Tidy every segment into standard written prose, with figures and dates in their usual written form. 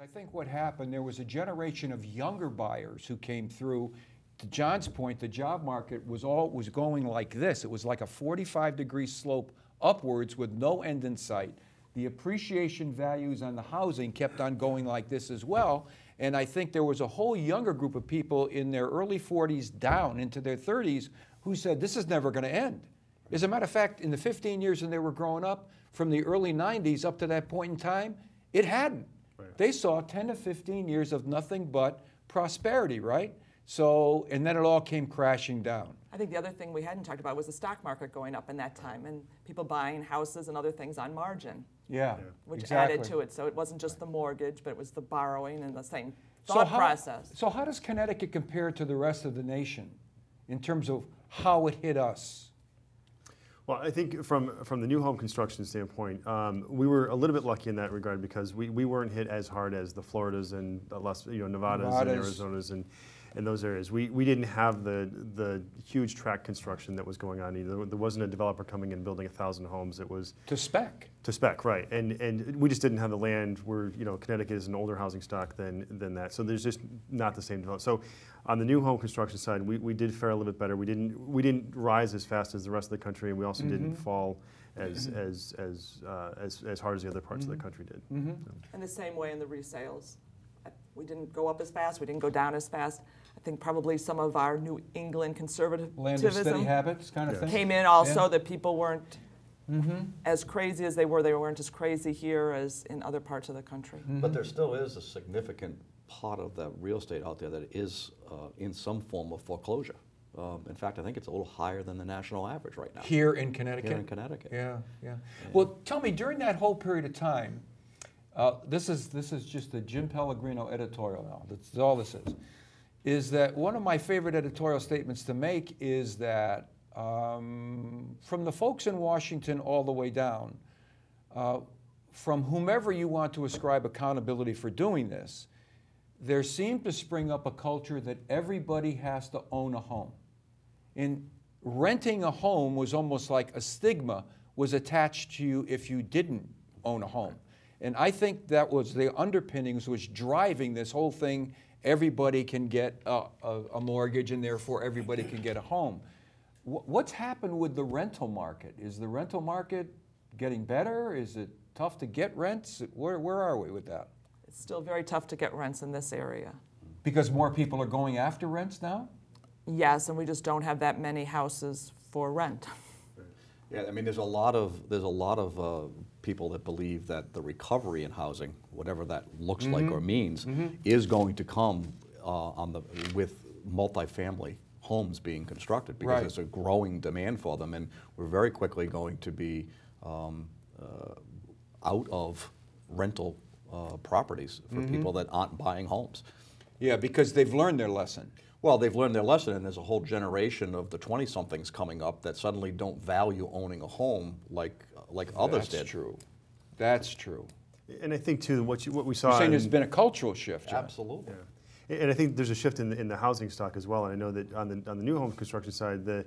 I think what happened, there was a generation of younger buyers who came through. To John's point, the job market was going like this. It was like a 45-degree slope upwards with no end in sight. The appreciation values on the housing kept on going like this as well. And I think there was a whole younger group of people in their early 40s down into their 30s who said, this is never going to end. As a matter of fact, in the 15 years when they were growing up, from the early 90s up to that point in time, it hadn't. Right. They saw 10 to 15 years of nothing but prosperity, right? So, and then it all came crashing down. I think the other thing we hadn't talked about was the stock market going up in that time and people buying houses and other things on margin. Yeah, which exactly. added to it. So it wasn't just the mortgage, but it was the borrowing and the same thought process. So how does Connecticut compare to the rest of the nation in terms of how it hit us? Well, I think from the new home construction standpoint, we were a little bit lucky in that regard because we weren't hit as hard as the Floridas and Nevadas and Arizonas and those areas. We didn't have the huge tract construction that was going on either. There wasn't a developer coming in building 1,000 homes. It was to spec. To spec, right? And we just didn't have the land. Where Connecticut is an older housing stock than that. So there's just not the same development. So on the new home construction side, we did fare a little bit better. We didn't rise as fast as the rest of the country, and we also didn't fall as hard as the other parts of the country did. And the same way in the resales. We didn't go up as fast. We didn't go down as fast. I think probably some of our New England conservatism land of steady habits kind of thing came in also, that people weren't as crazy as they were. They weren't as crazy here as in other parts of the country. But there still is a significant part of the real estate out there that is in some form of foreclosure. In fact, I think it's a little higher than the national average right now. Here in Connecticut? Here in Connecticut. Yeah. Well, tell me, during that whole period of time, this is just a Jim Pellegrino editorial now. That's all this is that one of my favorite editorial statements to make is that from the folks in Washington all the way down, from whomever you want to ascribe accountability for doing this, there seemed to spring up a culture that everybody has to own a home. And renting a home was almost like a stigma was attached to you if you didn't own a home. And I think that was the underpinnings was driving this whole thing. Everybody can get a mortgage and therefore everybody can get a home. What's happened with the rental market? Is the rental market getting better? Is it tough to get rents? Where are we with that? It's still very tough to get rents in this area. Because more people are going after rents now? Yes, and we just don't have that many houses for rent. Yeah, I mean, there's a lot of people that believe that the recovery in housing, whatever that looks like or means, is going to come with multifamily homes being constructed because there's a growing demand for them, and we're very quickly going to be out of rental properties for people that aren't buying homes. Yeah, because they've learned their lesson. Well, they've learned their lesson, and there's a whole generation of the 20-somethings coming up that suddenly don't value owning a home like others did. That's true. That's true. And I think too what we saw. You're saying there's been a cultural shift. John. Absolutely. Yeah. And I think there's a shift in the housing stock as well. And I know that on the new home construction side, the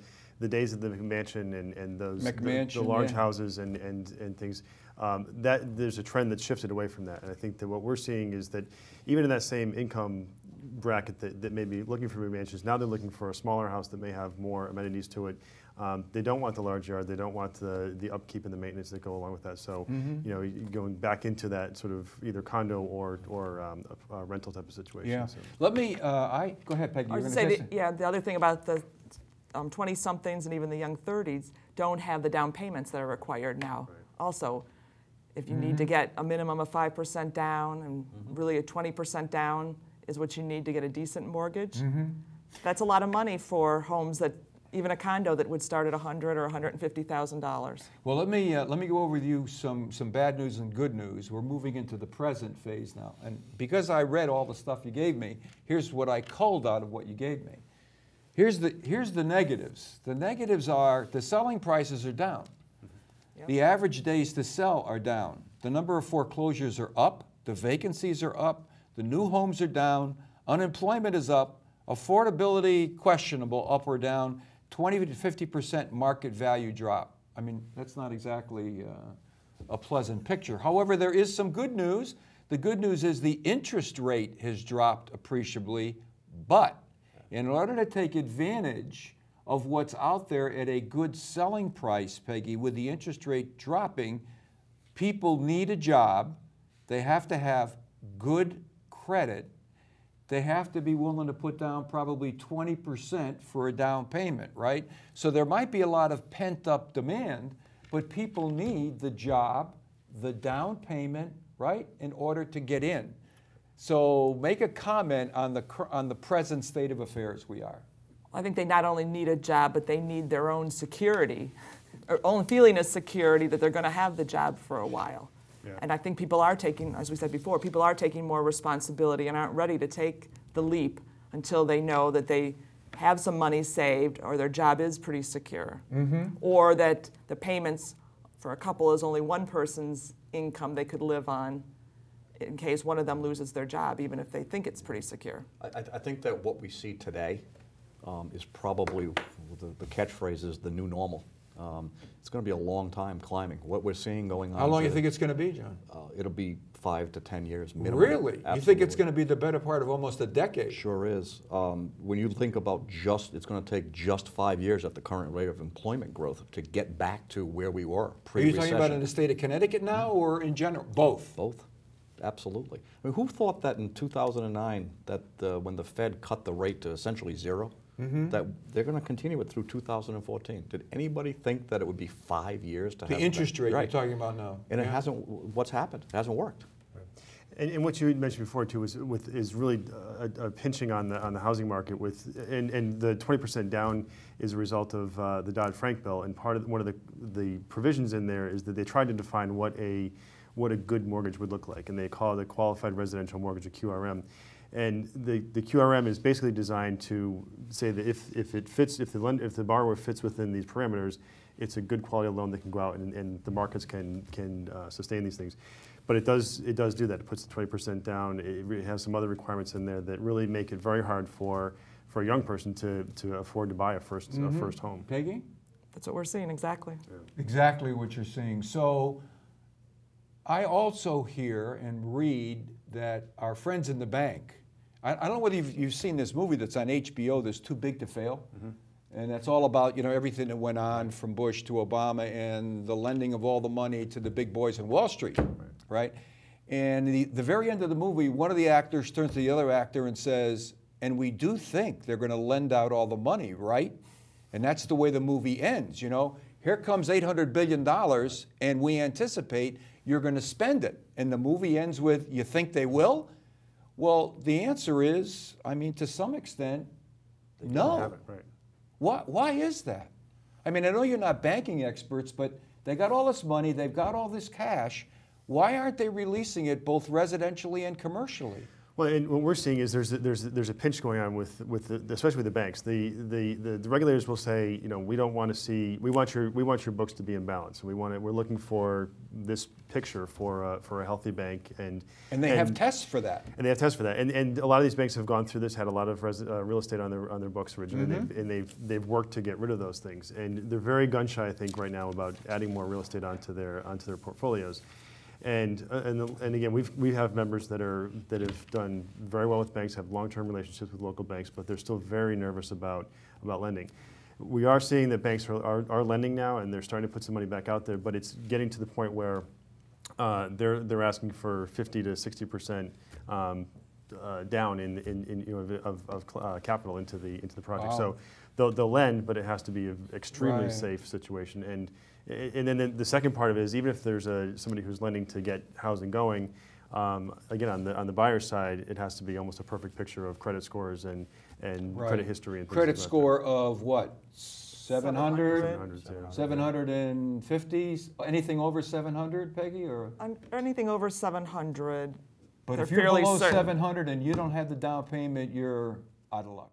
days of the McMansion and those the large houses and things, that there's a trend that shifted away from that. And I think that what we're seeing is that even in that same income bracket that may be looking for McMansions, now they're looking for a smaller house that may have more amenities to it. They don't want the large yard. They don't want the upkeep and the maintenance that go along with that. So, going back into that sort of either condo or a rental type of situation. Yeah. So. Let me. Go ahead, Peggy. The other thing about the 20-somethings and even the young 30s don't have the down payments that are required now. Right. Also, if you need to get a minimum of 5% down and really a 20% down is what you need to get a decent mortgage. That's a lot of money for homes that. Even a condo that would start at $100,000 or $150,000. Well, let me go over with you some bad news and good news. We're moving into the present phase now, and because I read all the stuff you gave me, here's what I culled out of what you gave me. Here's the negatives. The negatives are the selling prices are down. Yep. The average days to sell are down. The number of foreclosures are up. The vacancies are up. The new homes are down. Unemployment is up. Affordability questionable, up or down. 20 to 50% market value drop. I mean, that's not exactly a pleasant picture. However, there is some good news. The good news is the interest rate has dropped appreciably, but in order to take advantage of what's out there at a good selling price, Peggy, with the interest rate dropping, people need a job. They have to have good credit. They have to be willing to put down probably 20% for a down payment, right? So there might be a lot of pent-up demand, but people need the job, the down payment, right, in order to get in. So make a comment on the present state of affairs we are. I think they not only need a job, but they need their own security, or own feeling of security that they're going to have the job for a while. Yeah. And I think people are taking, as we said before, people are taking more responsibility and aren't ready to take the leap until they know that they have some money saved or their job is pretty secure. Or that the payments for a couple is only one person's income they could live on in case one of them loses their job, even if they think it's pretty secure. I think that what we see today is probably, the catchphrase is the new normal. It's going to be a long time climbing. What we're seeing going on. How long do you think it's going to be, John? It'll be 5 to 10 years minimum. Really? Absolutely. You think it's going to be the better part of almost a decade? Sure is. When you think about it's going to take just 5 years at the current rate of employment growth to get back to where we were pre-recession. Are you talking about in the state of Connecticut now or in general? Both? Both. Absolutely. I mean, who thought that in 2009, that when the Fed cut the rate to essentially zero, that they're going to continue it through 2014? Did anybody think that it would be 5 years to have the interest rate right. you're talking about now? And it hasn't. What's happened? It hasn't worked. And what you mentioned before too is really a pinching on the housing market and the 20% down is a result of the Dodd-Frank bill, and one of the provisions in there is that they tried to define what a good mortgage would look like, and they call it a qualified residential mortgage, a QRM. And the QRM is basically designed to say that if the borrower fits within these parameters, it's a good quality loan that can go out and the markets can sustain these things. But it does do that. It puts the 20% down. It has some other requirements in there that really make it very hard for a young person to afford to buy a first home. Peggy? That's what we're seeing, exactly. Yeah. Exactly what you're seeing. So I also hear and read that our friends in the bank, I don't know whether you've seen this movie that's on HBO, This Too Big to Fail. And that's all about, everything that went on from Bush to Obama and the lending of all the money to the big boys in Wall Street, right? And the very end of the movie, one of the actors turns to the other actor and says, and we do think they're going to lend out all the money, right? And that's the way the movie ends, Here comes $800 billion, and we anticipate you're going to spend it. And the movie ends with, you think they will? Well, the answer is, to some extent, no. Have it, right. Why is that? I know you're not banking experts, but they got all this money, they've got all this cash. Why aren't they releasing it both residentially and commercially? Well, and what we're seeing is there's a pinch going on especially with the banks. The regulators will say, we don't want to see, we want your books to be in balance. We're looking for this picture for a healthy bank, and they have tests for that. And they have tests for that. And a lot of these banks have gone through this, had a lot of real estate on their books originally, and they've worked to get rid of those things. And they're very gun shy, I think, right now about adding more real estate onto their portfolios. And again, we have members that have done very well with banks, have long-term relationships with local banks, but they're still very nervous about lending. We are seeing that banks are lending now, and they're starting to put some money back out there, but it's getting to the point where they're asking for 50 to 60% down of capital into the project. Wow. So they'll lend, but it has to be an extremely safe situation. And then the second part of it is, even if there's somebody who's lending to get housing going, again, on the buyer's side, it has to be almost a perfect picture of credit scores and credit history and things credit like score that. of what? 700? 750. Anything over 700, Peggy? Or Anything over 700. But if you're below 700 and you don't have the down payment, you're out of luck.